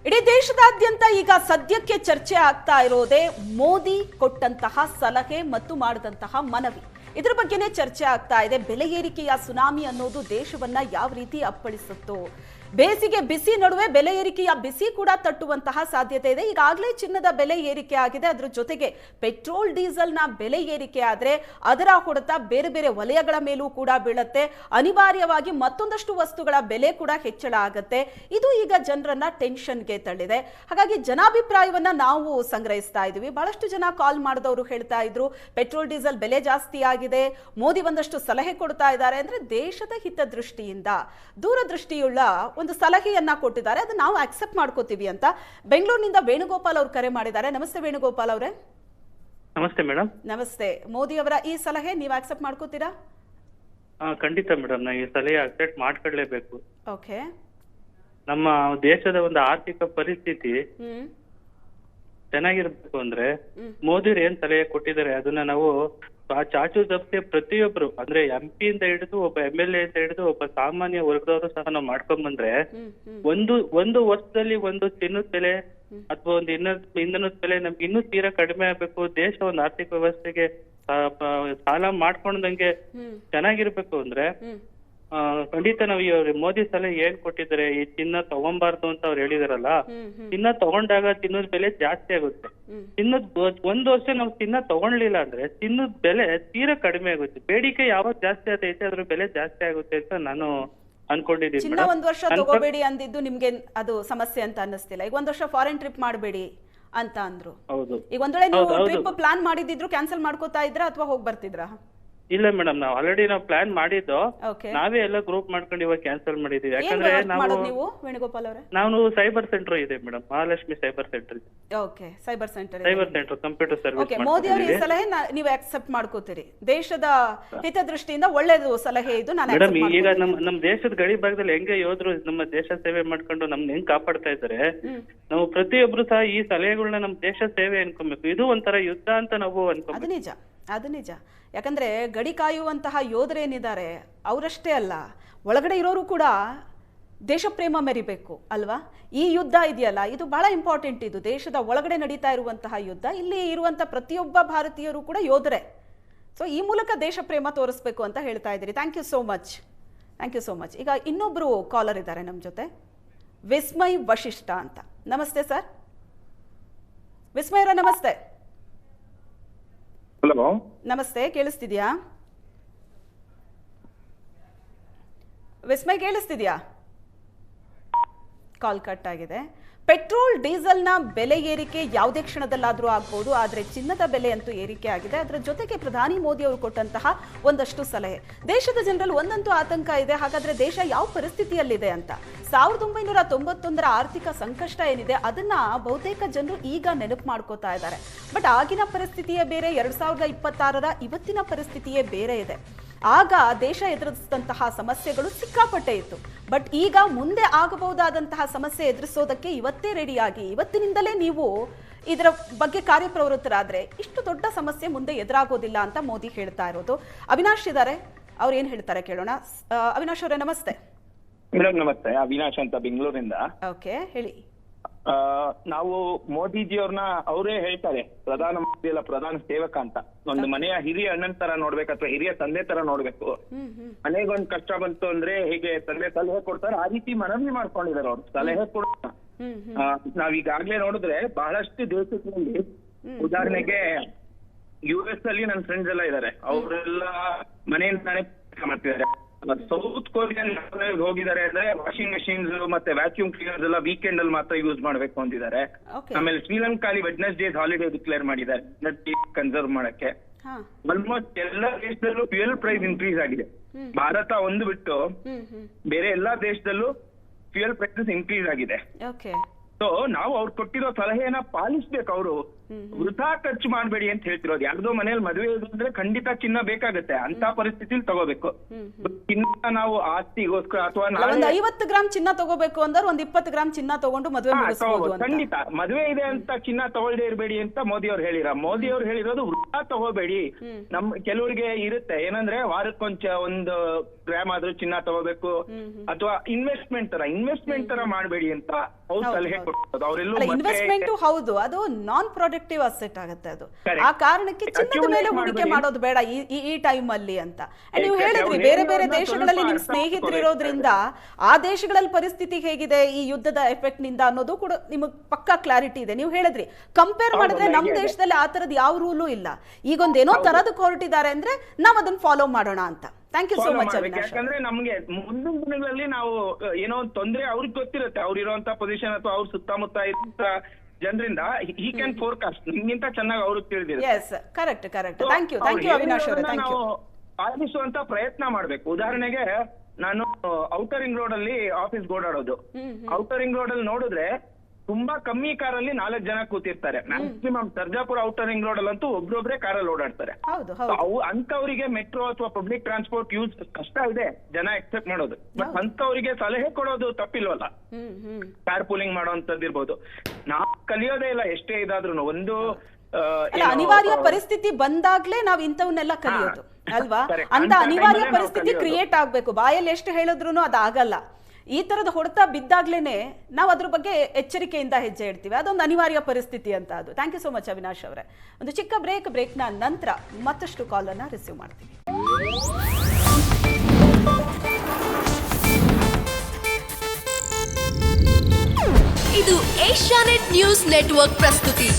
ಇಡೀ ದೇಶದಾದ್ಯಂತ ಈಗ ಸದ್ಯಕ್ಕೆ ಚರ್ಚೆ ಆಗ್ತಾ ಇರೋದೇ ಮೋದಿ ಕೊಟ್ಟಂತಹ ಸಲಹೆ ಮತ್ತು ಮಾಡಿದಂತಹ ಮನವಿ. ಇದರ ಬಗ್ಗೆನೇ ಚರ್ಚೆ ಆಗ್ತಾ ಇದೆ. ಬೆಲೆ ಏರಿಕೆಯ ಸುನಾಮಿ ಅನ್ನೋದು ದೇಶವನ್ನ ಯಾವ ರೀತಿ ಅಪ್ಪಳಿಸುತ್ತೋ, ಬೇಸಿಗೆ ಬಿಸಿ ನಡುವೆ ಬೆಲೆ ಏರಿಕೆಯ ಬಿಸಿ ಕೂಡ ತಟ್ಟುವಂತಹ ಸಾಧ್ಯತೆ ಇದೆ. ಈಗಾಗಲೇ ಚಿನ್ನದ ಬೆಲೆ ಏರಿಕೆ ಆಗಿದೆ, ಅದರ ಜೊತೆಗೆ ಪೆಟ್ರೋಲ್ ಡೀಸೆಲ್ನ ಬೆಲೆ ಏರಿಕೆ ಆದರೆ ಅದರ ಹೊಡೆತ ಬೇರೆ ಬೇರೆ ವಲಯಗಳ ಮೇಲೂ ಕೂಡ ಬೀಳುತ್ತೆ. ಅನಿವಾರ್ಯವಾಗಿ ಮತ್ತೊಂದಷ್ಟು ವಸ್ತುಗಳ ಬೆಲೆ ಕೂಡ ಹೆಚ್ಚಳ ಆಗುತ್ತೆ. ಇದು ಈಗ ಜನರನ್ನ ಟೆನ್ಷನ್ಗೆ ತಳ್ಳಿದೆ. ಹಾಗಾಗಿ ಜನಾಭಿಪ್ರಾಯವನ್ನ ನಾವು ಸಂಗ್ರಹಿಸ್ತಾ ಇದ್ವಿ. ಬಹಳಷ್ಟು ಜನ ಕಾಲ್ ಮಾಡಿದವರು ಹೇಳ್ತಾ ಇದ್ರು, ಪೆಟ್ರೋಲ್ ಡೀಸೆಲ್ ಬೆಲೆ ಜಾಸ್ತಿ ಆಗಿದೆ, ಮೋದಿ ಒಂದಷ್ಟು ಸಲಹೆ ಕೊಡ್ತಾ ಇದ್ದಾರೆ. ಅಂದ್ರೆ ದೇಶದ ಹಿತದೃಷ್ಟಿಯಿಂದ ದೂರದೃಷ್ಟಿಯುಳ್ಳ ಒಂದು ಸಲಹೆಯನ್ನ ಕೊಟ್ಟಿದ್ದಾರೆ, ಅದನ್ನ ನಾವು ಅಕ್ಸೆಪ್ಟ್ ಮಾಡ್ಕೋತೀವಿ ಅಂತ ಬೆಂಗಳೂರಿನಿಂದ ವೇಣುಗೋಪಾಲ್ ಅವರು ಕರೆ ಮಾಡಿದ್ದಾರೆ. ನಮಸ್ತೆ ವೇಣುಗೋಪಾಲ್ ಅವರೇ. ನಮಸ್ತೆ ಮೇಡಮ್. ನಮಸ್ತೆ. ಮೋದಿ ಅವರ ಈ ಸಲಹೆ ನೀವು ಅಕ್ಸೆಪ್ಟ್ ಮಾಡ್ಕೋತೀರಾ? ಖಂಡಿತ ಮೇಡಮ್, ನಾವು ಈ ಸಲಹೆ ಅಕ್ಸೆಪ್ಟ್ ಮಾಡ್ಕೊಳ್ಳೇಬೇಕು. ಓಕೆ. ನಮ್ಮ ದೇಶದ ಒಂದು ಆರ್ಥಿಕ ಪರಿಸ್ಥಿತಿ ಚೆನ್ನಾಗಿರ್ಬೇಕು ಅಂದ್ರೆ ಮೋದಿ ಏನ್ ಸಲಹೆ ಕೊಟ್ಟಿದ್ದಾರೆ ಅದನ್ನ ನಾವು ಚಾಚು ತಪ್ಪದೆ ಪ್ರತಿಯೊಬ್ರು ಅಂದ್ರೆ MP ಇಂದ ಹಿಡಿದು ಒಬ್ಬ MLA ಅಂತ ಹಿಡಿದು ಒಬ್ಬ ಸಾಮಾನ್ಯ ವರ್ಗದವರು ಸಹ ನಾವು ಮಾಡ್ಕೊಂಡ್ ಬಂದ್ರೆ ಒಂದು ವರ್ಷದಲ್ಲಿ ಒಂದು ಚಿನ್ನದ ಬೆಲೆ ಅಥವಾ ಒಂದು ಇಂಧನದ ಬೆಲೆ ನಮ್ಗೆ ಇನ್ನೂ ತೀರಾ ಕಡಿಮೆ ಆಗ್ಬೇಕು. ದೇಶ ಒಂದು ಆರ್ಥಿಕ ವ್ಯವಸ್ಥೆಗೆ ಸಾಲ ಮಾಡ್ಕೊಂಡಂಗೆ ಚೆನ್ನಾಗಿರ್ಬೇಕು ಅಂದ್ರೆ ಖಂಡಿತ ನಾವು ಮೋದಿ ಸಲಹೆ ಏನ್ ಕೊಟ್ಟಿದ್ದಾರೆ, ಈ ಚಿನ್ನ ತಗೊಂಬಾರ್ದು ಅಂತ ಅವ್ರು ಹೇಳಿದಾರಲ್ಲ, ಚಿನ್ನ ತಗೊಂಡಾಗ ಚಿನ್ನದ ಬೆಲೆ ಜಾಸ್ತಿ ಆಗುತ್ತೆ. ಒಂದ್ ವರ್ಷ ನಾವು ಚಿನ್ನ ತಗೊಳ್ಲಿಲ್ಲ ಅಂದ್ರೆ ಚಿನ್ನದ ಬೆಲೆ ತೀರಾ ಕಡಿಮೆ ಆಗುತ್ತೆ. ಬೇಡಿಕೆ ಯಾವಾಗ ಜಾಸ್ತಿ ಆತೈತೆ ಅದ್ರ ಬೆಲೆ ಜಾಸ್ತಿ ಆಗುತ್ತೆ ಅಂತ ನಾನು ಅನ್ಕೊಂಡಿದ್ದೀನಿ. ಚಿನ್ನ ಒಂದ್ ವರ್ಷ ತಗೋಬೇಡಿ ಅಂದಿದ್ದು ನಿಮ್ಗೆ ಅದು ಸಮಸ್ಯೆ ಅಂತ ಅನ್ನಿಸ್ತಿಲ್ಲ. ಈಗ ಒಂದ್ ವರ್ಷ ಫಾರಿನ್ ಟ್ರಿಪ್ ಮಾಡಬೇಡಿ ಅಂತ ಅಂದ್ರು. ಹೌದು. ಈಗ ಒಂದ್ ವೇಳೆ ನೀವು ಟ್ರಿಪ್ ಪ್ಲಾನ್ ಮಾಡಿದಿದ್ರು ಕ್ಯಾನ್ಸಲ್ ಮಾಡ್ಕೋತಾ ಇದ್ರ ಅಥವಾ ಹೋಗಿ ಬರ್ತಿದ್ರಾ? ಇಲ್ಲ ಮೇಡಮ್, ನಾವು ಆಲ್ರೆಡಿ ನಾವು ಪ್ಲಾನ್ ಮಾಡಿದ್ದು, ನಾವೇ ಎಲ್ಲ ಗ್ರೂಪ್ ಮಾಡ್ಕೊಂಡು ಇವಾಗ ಕ್ಯಾನ್ಸಲ್ ಮಾಡಿದೀವಿ. ಯಾಕಂದ್ರೆ ನಾವು ಸೈಬರ್ ಸೆಂಟರ್ ಇದೆ madam, Mahalakshmi cyber centre. Okay, cyber centre computer service. Modi ಅವರ ಈ ಸಲಹೆ ನೀವು ಅಕ್ಸೆಪ್ಟ್ ಮಾಡ್ಕೋತೀರಿ? ದೇಶದ ಹಿತದೃಷ್ಟಿಯಿಂದ ಒಳ್ಳೆಯದು ಸಲಹೆ ಇದು. ಮೇಡಮ್, ಈಗ ನಮ್ಮ ದೇಶದ ಗಡಿ ಭಾಗದಲ್ಲಿ ಹೆಂಗೆ ಯೋಧರು ನಮ್ಮ ದೇಶ ಸೇವೆ ಮಾಡ್ಕೊಂಡು ನಮ್ನ ಹೆಂಗ್ ಕಾಪಾಡ್ತಾ ಇದ್ದಾರೆ, ನಾವು ಪ್ರತಿಯೊಬ್ರು ಸಹ ಈ ಸಲಹೆಗಳನ್ನ ನಮ್ಮ ದೇಶ ಸೇವೆ ಅನ್ಕೊಬೇಕು. ಇದು ಒಂಥರ ಯುದ್ಧ ಅಂತ ನಾವು ಅನ್ಕೊಬೇಕು. ಅದು ನಿಜ. ಯಾಕಂದ್ರೆ ಗಡಿ ಕಾಯುವಂತಹ ಯೋಧರೇನಿದ್ದಾರೆ ಅವರಷ್ಟೇ ಅಲ್ಲ, ಒಳಗಡೆ ಇರೋರು ಕೂಡ ದೇಶ ಪ್ರೇಮ ಮೆರಿಬೇಕು ಅಲ್ವಾ? ಈ ಯುದ್ಧ ಇದೆಯಲ್ಲ, ಇದು ಬಹಳ ಇಂಪಾರ್ಟೆಂಟ್. ಇದು ದೇಶದ ಒಳಗಡೆ ನಡೀತಾ ಇರುವಂತಹ ಯುದ್ಧ. ಇಲ್ಲಿ ಇರುವಂತ ಪ್ರತಿಯೊಬ್ಬ ಭಾರತೀಯರು ಕೂಡ ಯೋಧರೇ. ಸೊ ಈ ಮೂಲಕ ದೇಶ ಪ್ರೇಮ ತೋರಿಸ್ಬೇಕು ಅಂತ ಹೇಳ್ತಾ ಇದ್ದೀರಿ. Thank you so much. Thank you so much. ಈಗ ಇನ್ನೊಬ್ರು ಕಾಲರ್ ಇದ್ದಾರೆ ನಮ್ಮ ಜೊತೆ, ವಿಸ್ಮಯ್ ವಶಿಷ್ಠ ಅಂತ. ನಮಸ್ತೆ ಸರ್. ವಿಸ್ಮಯ್ ಅವರ ನಮಸ್ತೆ. ಹಲೋ, ನಮಸ್ತೆ. ಕೇಳಿಸ್ತಿದ್ಯಾ ವಿಸ್ಮಯ್? ಕೇಳಿಸ್ತಿದ್ಯಾ? ಕಾಲ್ ಕಟ್ ಆಗಿದೆ. ಪೆಟ್ರೋಲ್ ಡೀಸೆಲ್ನ ಬೆಲೆ ಏರಿಕೆ ಯಾವುದೇ ಕ್ಷಣದಲ್ಲಾದರೂ ಆಗ್ಬೋದು, ಆದರೆ ಚಿನ್ನದ ಬೆಲೆ ಅಂತೂ ಏರಿಕೆ ಆಗಿದೆ. ಅದರ ಜೊತೆಗೆ ಪ್ರಧಾನಿ ಮೋದಿ ಅವರು ಕೊಟ್ಟಂತಹ ಒಂದಷ್ಟು ಸಲಹೆ. ದೇಶದ ಜನರಲ್ಲಿ ಒಂದಂತೂ ಆತಂಕ ಇದೆ, ಹಾಗಾದ್ರೆ ದೇಶ ಯಾವ ಪರಿಸ್ಥಿತಿಯಲ್ಲಿದೆ ಅಂತ. 1991ರ ಆರ್ಥಿಕ ಸಂಕಷ್ಟ ಏನಿದೆ ಅದನ್ನ ಬಹುತೇಕ ಜನರು ಈಗ ನೆನಪು ಮಾಡ್ಕೋತಾ ಇದ್ದಾರೆ. ಬಟ್ ಆಗಿನ ಪರಿಸ್ಥಿತಿಯೇ ಬೇರೆ, 2026ರ ಇವತ್ತಿನ ಪರಿಸ್ಥಿತಿಯೇ ಬೇರೆ ಇದೆ. ಆಗ ದೇಶ ಎದುರಿಸಿದಂತಹ ಸಮಸ್ಯೆಗಳು ಸಿಕ್ಕಾಪಟ್ಟೆ ಇತ್ತು. ಬಟ್ ಈಗ ಮುಂದೆ ಆಗಬಹುದಾದಂತಹ ಸಮಸ್ಯೆ ಎದುರಿಸೋದಕ್ಕೆ ಇವತ್ತೇ ರೆಡಿಯಾಗಿ, ಇವತ್ತಿನಿಂದಲೇ ನೀವು ಇದರ ಬಗ್ಗೆ ಕಾರ್ಯಪ್ರವೃತ್ತರಾದ್ರೆ ಇಷ್ಟು ದೊಡ್ಡ ಸಮಸ್ಯೆ ಮುಂದೆ ಎದುರಾಗೋದಿಲ್ಲ ಅಂತ ಮೋದಿ ಹೇಳ್ತಾ ಇರೋದು. ಅವಿನಾಶ್ ಇದ್ದಾರೆ, ಅವ್ರು ಏನ್ ಹೇಳ್ತಾರೆ ಕೇಳೋಣ. ಅವಿನಾಶ್ ಅವರೇ ನಮಸ್ತೆ. ಮೇಡಮ್ ನಮಸ್ತೆ, ಅವಿನಾಶ್ ಅಂತ ಬೆಂಗಳೂರಿಂದ. ಓಕೆ, ಹೇಳಿ. ನಾವು ಮೋದಿಜಿಯವ್ರನ್ನ ಅವರೇ ಹೇಳ್ತಾರೆ ಪ್ರಧಾನಮಂತ್ರಿ ಅಲ್ಲ ಪ್ರಧಾನ ಸೇವಕ ಅಂತ. ಒಂದು ಮನೆಯ ಹಿರಿಯ ಅಣ್ಣನ್ ತರ ನೋಡ್ಬೇಕು ಅಥವಾ ಹಿರಿಯ ತಂದೆ ತರ ನೋಡ್ಬೇಕು. ಮನೆಗೊಂದು ಕಷ್ಟ ಬಂತು ಅಂದ್ರೆ ಹೇಗೆ ತಂದೆ ಸಲಹೆ ಕೊಡ್ತಾರೆ ಆ ರೀತಿ ಮನವಿ ಮಾಡ್ಕೊಂಡಿದ್ದಾರೆ ಅವ್ರು. ಸಲಹೆ ಕೊಡ ನಾವೀಗಾಗ್ಲೇ ನೋಡಿದ್ರೆ ಬಹಳಷ್ಟು ದೇಶಗಳಲ್ಲಿ, ಉದಾಹರಣೆಗೆ US ಅಲ್ಲಿ ನನ್ನ ಫ್ರೆಂಡ್ಸ್ ಎಲ್ಲ ಇದ್ದಾರೆ, ಅವರೆಲ್ಲ ಮನೆಯಿಂದಾನೇ ಮಾಡ್ತಿದ್ದಾರೆ. ಸೌತ್ ಕೊರಿಯನ್ ಹೋಗಿದ್ದಾರೆ ಅಂದ್ರೆ ವಾಷಿಂಗ್ ಮಷೀನ್ಸ್ ಮತ್ತೆ ವ್ಯಾಕ್ಯೂಮ್ ಕ್ಲೀನರ್ಸ್ ಎಲ್ಲ ವೀಕೆಂಡ್ ಅಲ್ಲಿ ಮಾತ್ರ ಯೂಸ್ ಮಾಡ್ಬೇಕು ಅಂತಿದ್ದಾರೆ. ಆಮೇಲೆ ಶ್ರೀಲಂಕಾಲಿ ವೆಡ್ನೆಸ್ಡೇಸ್ ಹಾಲಿಡೇ ಡಿಕ್ಲೇರ್ ಮಾಡಿದ್ದಾರೆ ಎನರ್ಜಿ ಕನ್ಸರ್ವ್ ಮಾಡಕ್ಕೆ. ಆಲ್ಮೋಸ್ಟ್ ಎಲ್ಲಾ ದೇಶದಲ್ಲೂ ಫ್ಯೂಯಲ್ ಪ್ರೈಸ್ ಇನ್ಕ್ರೀಸ್ ಆಗಿದೆ. ಭಾರತ ಒಂದು ಬಿಟ್ಟು ಬೇರೆ ಎಲ್ಲಾ ದೇಶದಲ್ಲೂ ಫ್ಯೂಯಲ್ ಪ್ರೈಸಸ್ ಇನ್ಕ್ರೀಸ್ ಆಗಿದೆ. ಸೊ ನಾವು ಅವ್ರು ಕೊಟ್ಟಿರೋ ಸಲಹೆಯನ್ನ ಪಾಲಿಸ್ಬೇಕು. ಅವರು ವೃಥಾ ಖರ್ಚು ಮಾಡ್ಬೇಡಿ ಅಂತ ಹೇಳ್ತಿರೋದು. ಯಾರ್ದೋ ಮನೇಲಿ ಮದುವೆ ಇದ್ರೆ ಖಂಡಿತ ಚಿನ್ನ ಬೇಕಾಗುತ್ತೆ, ಅಂತ ಪರಿಸ್ಥಿತಿಲಿ ತಗೋಬೇಕು. ಚಿನ್ನ ನಾವು ಆಸ್ತಿಗೋಸ್ಕರ ಅಥವಾ 50 ಗ್ರಾಮ್ ಚಿನ್ನ ತಗೋಬೇಕು ಅಂದ್ರೆ 20 ಗ್ರಾಮ್ ಚಿನ್ನ ತಗೊಂಡು ಮದುವೆ ಮುಗಿಸಬಹುದು. ಖಂಡಿತ ಮದುವೆ ಇದೆ ಅಂತ ಚಿನ್ನ ತಗೊಳ್ದೇ ಇರಬೇಡಿ ಅಂತ ಮೋದಿ ಅವ್ರು ಮೋದಿ ಅವ್ರು ಹೇಳಿರೋದು ವೃಥಾ ತಗೋಬೇಡಿ. ಕೆಲವರಿಗೆ ಇರುತ್ತೆ ಏನಂದ್ರೆ ವಾರಕ್ಕೊಂಚ 1 ಗ್ರಾಮ್ ಆದ್ರೂ ಚಿನ್ನ ತಗೋಬೇಕು ಅಥವಾ ಇನ್ವೆಸ್ಟ್ಮೆಂಟ್ ತರ ಮಾಡ್ಬೇಡಿ ಅಂತ ಅವ್ರು ಸಲಹೆ ಕೊಡ್ಬೋದು. ಅವರೆಲ್ಲೂ ಅಲ್ಲ, ಇನ್ವೆಸ್ಟ್ಮೆಂಟ್ ಹೌದು, ಅದು ನಾನ್ ಪ್ರೊಡಕ್ಟಿವ್ ಅಸೆಟ್ ಆಗುತ್ತೆ ಅದು. ಆ ಕಾರಣಕ್ಕೆ ಚಿನ್ನದ ಮೇಲೆ ಹೂಡಿಕೆ ಮಾಡೋದು ಬೇಡ ಈ ಟೈಮ್ ಅಲ್ಲಿ ಅಂತ. ನೀವು ಹೇಳಿದ್ರಿ ಬೇರೆ ಬೇರೆ ದೇಶಗಳಲ್ಲಿ ನಿಮ್ ಸ್ನೇಹಿತರು ಇರೋದ್ರಿಂದ ಆ ದೇಶಗಳಲ್ಲಿ ಪರಿಸ್ಥಿತಿ ಹೇಗಿದೆ ಈ ಯುದ್ಧದ ಎಫೆಕ್ಟ್ ನಿಂದ ಅನ್ನೋದು ಕೂಡ ನಿಮಗೆ ಪಕ್ಕಾ ಕ್ಲಾರಿಟಿ ಇದೆ. ನೀವು ಹೇಳಿದ್ರಿ ಕಂಪೇರ್ ಮಾಡಿದ್ರೆ ನಮ್ ದೇಶದಲ್ಲಿ ಆ ತರದ್ ಯಾವ ರೂಲು ಇಲ್ಲ. ಈಗೊಂದು ಏನೋ ತರದಕ್ಕೆ ಹೊರಟಿದ್ದಾರೆ ಅಂದ್ರೆ ನಾವ್ ಅದನ್ನ ಫಾಲೋ ಮಾಡೋಣ ಅಂತ. Thank you so much Avinash. ಯಾಕಂದ್ರೆ ನಮ್ಗೆ ಮುಂದಿನ ದಿನಗಳಲ್ಲಿ ನಾವು ಏನೋ ಒಂದು ತೊಂದ್ರೆ ಅವ್ರಿಗೆ ಗೊತ್ತಿರುತ್ತೆ, ಅವ್ರು ಇರುವಂತ ಪೊಸಿಷನ್ ಅಥವಾ ಅವ್ರ ಸುತ್ತಮುತ್ತ ಇದ್ದ ಜನರಿಂದ ಹಿ ಕ್ಯಾನ್ ಫೋರ್ಕಾಸ್ಟ್ ನಿಮ್ಗಿಂತ ಚೆನ್ನಾಗಿ ಅವ್ರಿಗೆ ತಿಳಿದಿದೆ. Yes, correct. Thank you Avinash ಅವರೇ, ಥ್ಯಾಂಕ್ ಯು. ಪಾಲಿಸುವಂತ ಪ್ರಯತ್ನ ಮಾಡ್ಬೇಕು. ಉದಾಹರಣೆಗೆ ನಾನು ಔಟರ್ ರಿಂಗ್ ರೋಡ್ ಅಲ್ಲಿ ಆಫೀಸ್ ಓಡಾಡೋದು. ಔಟರ್ ರಿಂಗ್ ರೋಡ್ ಅಲ್ಲಿ ನೋಡಿದ್ರೆ ತುಂಬಾ ಕಮ್ಮಿ ಕಾರಲ್ಲಿ 4 ಜನ ಕೂತಿರ್ತಾರೆ. Maximum Sarjapur outer ring road ಅಲ್ಲಂತೂ ಒಬ್ರೊಬ್ರೆ ಕಾರಲ್ಲಿ ಓಡಾಡ್ತಾರೆ. ಅಂತವರಿಗೆ ಮೆಟ್ರೋ ಅಥವಾ ಪಬ್ಲಿಕ್ ಟ್ರಾನ್ಸ್ಪೋರ್ಟ್ ಯೂಸ್ ಕಷ್ಟ ಇದೆ, ಜನ ಎಕ್ಸೆಪ್ಟ್ ಮಾಡೋದು. ಬಟ್ ಅಂತವರಿಗೆ ಸಲಹೆ ಕೊಡೋದು ತಪ್ಪಿಲ್ವಲ್ಲ, ಕಾರ್ ಪೂಲಿಂಗ್ ಮಾಡೋಂಥದ್ದು ಇರ್ಬೋದು. ನಾವು ಕಲಿಯೋದೇ ಇಲ್ಲ ಎಷ್ಟೇ ಇದಾದ್ರೂ. ಒಂದು ಅನಿವಾರ್ಯ ಪರಿಸ್ಥಿತಿ ಬಂದಾಗ್ಲೇ ನಾವ್ ಇಂಥವನ್ನೆಲ್ಲ ಕಲಿಯೋದು ಅಲ್ವಾ? ಅಂತ ಅನಿವಾರ್ಯ ಪರಿಸ್ಥಿತಿ ಕ್ರಿಯೇಟ್ ಆಗ್ಬೇಕು. ಬಾಯಲ್ಲಿ ಎಷ್ಟು ಹೇಳಿದ್ರು ಅದಾಗಲ್ಲ. ಈ ತರದ ಹೊಡೆತ ಬಿದ್ದಾಗ್ಲೇನೆ ನಾವು ಅದ್ರ ಬಗ್ಗೆ ಎಚ್ಚರಿಕೆಯಿಂದ ಹೆಜ್ಜೆ ಇಡ್ತೀವಿ. ಅದೊಂದು ಅನಿವಾರ್ಯ ಪರಿಸ್ಥಿತಿ ಅಂತ ಅದು. Thank you so much Avinash ಅವರೇ. ಒಂದು ಚಿಕ್ಕ ಬ್ರೇಕ್ನ ನಂತರ ಮತ್ತಷ್ಟು ಕಾಲ್ ಅನ್ನ ರಿಸೀವ್ ಮಾಡ್ತೀವಿ. ಇದು ಏಷ್ಯಾನೆಟ್ ನ್ಯೂಸ್ ನೆಟ್ವರ್ಕ್ ಪ್ರಸ್ತುತಿ.